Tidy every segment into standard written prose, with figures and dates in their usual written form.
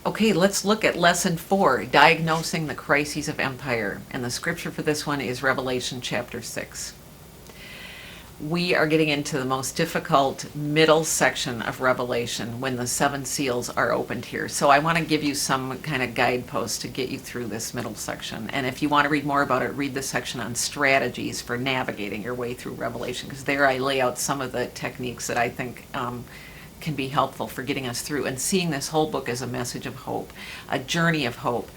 Okay, let's look at lesson 4, Diagnosing the Crises of Empire. And the scripture for this one is Revelation chapter 6. We are getting into the most difficult middle section of Revelation when the 7 seals are opened here. So I want to give you some kind of guideposts to get you through this middle section. And if you want to read more about it, read the section on strategies for navigating your way through Revelation, because there I lay out some of the techniques that I think can be helpful for getting us through and seeing this whole book as a message of hope, a journey of hope.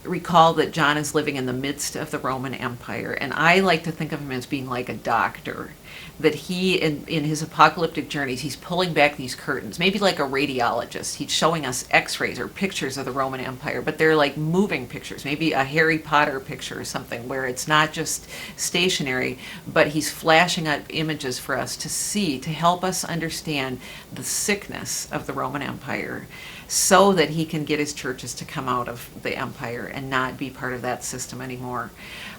Recall that John is living in the midst of the Roman Empire, and I like to think of him as being like a doctor, that he, in his apocalyptic journeys, he's pulling back these curtains, maybe like a radiologist. He's showing us x-rays or pictures of the Roman Empire, but they're like moving pictures, maybe a Harry Potter picture or something, where it's not just stationary, but he's flashing up images for us to see, to help us understand the sickness of the Roman Empire, so that he can get his churches to come out of the empire and not be part of that system anymore.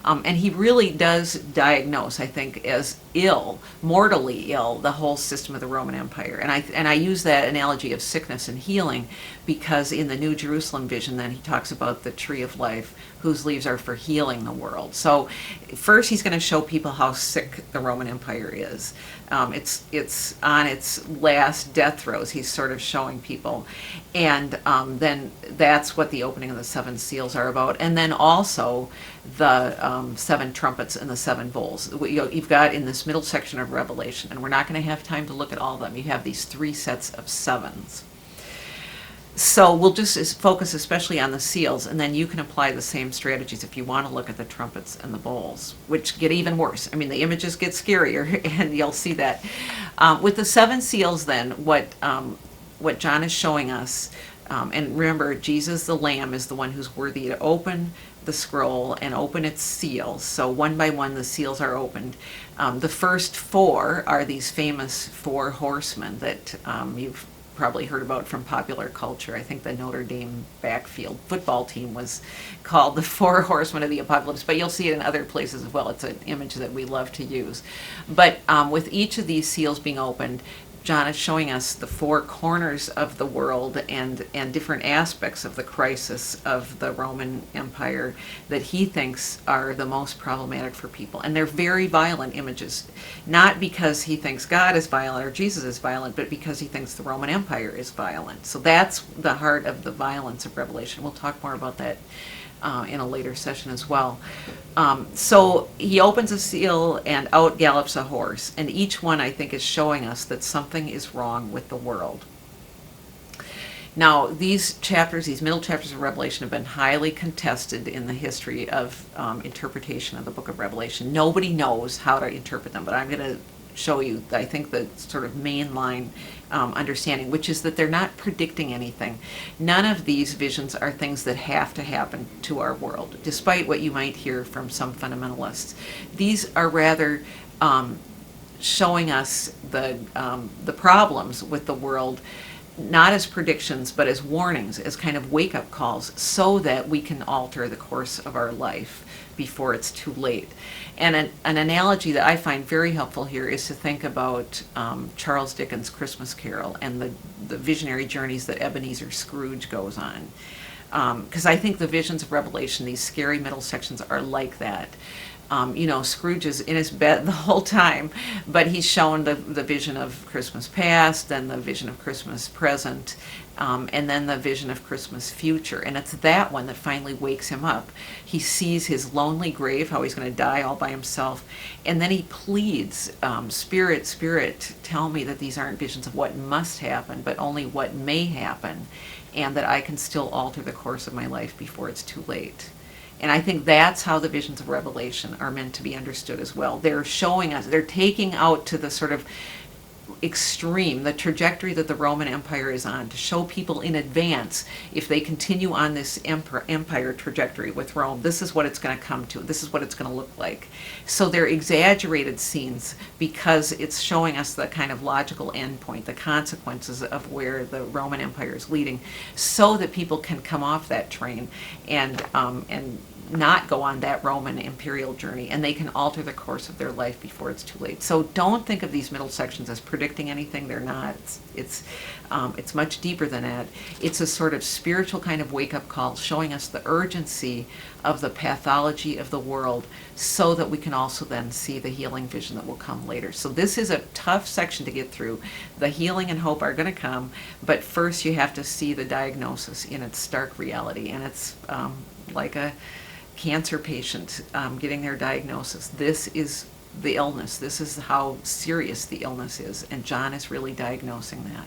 And he really does diagnose, I think, as ill, mortally ill, the whole system of the Roman Empire. And I use that analogy of sickness and healing because in the New Jerusalem vision, then he talks about the tree of life, whose leaves are for healing the world. So first he's going to show people how sick the Roman Empire is. It's on its last death throes. He's sort of showing people. And then that's what the opening of the 7 seals are about. And then also the 7 trumpets and the 7 bowls. You've got in this middle section of Revelation, and we're not going to have time to look at all of them. You have these 3 sets of 7s. So we'll just focus especially on the seals, and then you can apply the same strategies if you want to look at the trumpets and the bowls, which get even worse. I mean, the images get scarier, and you'll see that. With the 7 seals, then, what John is showing us, and remember, Jesus the Lamb is the one who's worthy to open the scroll and open its seals. So one by one, the seals are opened. The first 4 are these famous 4 horsemen that you've probably heard about from popular culture. I think the Notre Dame backfield football team was called the 4 horsemen of the apocalypse, but you'll see it in other places as well. It's an image that we love to use. But with each of these seals being opened, John is showing us the 4 corners of the world and different aspects of the crisis of the Roman Empire that he thinks are the most problematic for people. And they're very violent images, not because he thinks God is violent or Jesus is violent, but because he thinks the Roman Empire is violent. So that's the heart of the violence of Revelation. We'll talk more about that in a later session as well. So he opens a seal and out gallops a horse, and each one I think is showing us that something is wrong with the world. Now these chapters, these middle chapters of Revelation, have been highly contested in the history of interpretation of the book of Revelation. Nobody knows how to interpret them, but I'm going to show you, I think, the sort of mainline understanding, which is that they're not predicting anything. None of these visions are things that have to happen to our world, despite what you might hear from some fundamentalists. These are rather showing us the problems with the world, not as predictions, but as warnings, as kind of wake-up calls, so that we can alter the course of our life before it's too late. And an analogy that I find very helpful here is to think about Charles Dickens' Christmas Carol and the visionary journeys that Ebenezer Scrooge goes on. Because I think the visions of Revelation, these scary middle sections, are like that. Scrooge is in his bed the whole time, but he's shown the vision of Christmas past, then the vision of Christmas present, and then the vision of Christmas future. And it's that one that finally wakes him up. He sees his lonely grave, how he's going to die all by himself, and then he pleads, Spirit, Spirit, tell me that these aren't visions of what must happen, but only what may happen, and that I can still alter the course of my life before it's too late. And I think that's how the visions of Revelation are meant to be understood as well. They're showing us, they're taking out to the sort of extreme, the trajectory that the Roman Empire is on, to show people in advance, if they continue on this empire trajectory with Rome, this is what it's going to come to, this is what it's going to look like. So they're exaggerated scenes because it's showing us the kind of logical endpoint, the consequences of where the Roman Empire is leading, so that people can come off that train and not go on that Roman imperial journey, and they can alter the course of their life before it's too late. So don't think of these middle sections as predicting anything. They're not. It's much deeper than that. It's a sort of spiritual kind of wake-up call, showing us the urgency of the pathology of the world, so that we can also then see the healing vision that will come later. So this is a tough section to get through. The healing and hope are going to come, but first you have to see the diagnosis in its stark reality, and it's like a cancer patient getting their diagnosis. This is the illness. This is how serious the illness is, and John is really diagnosing that.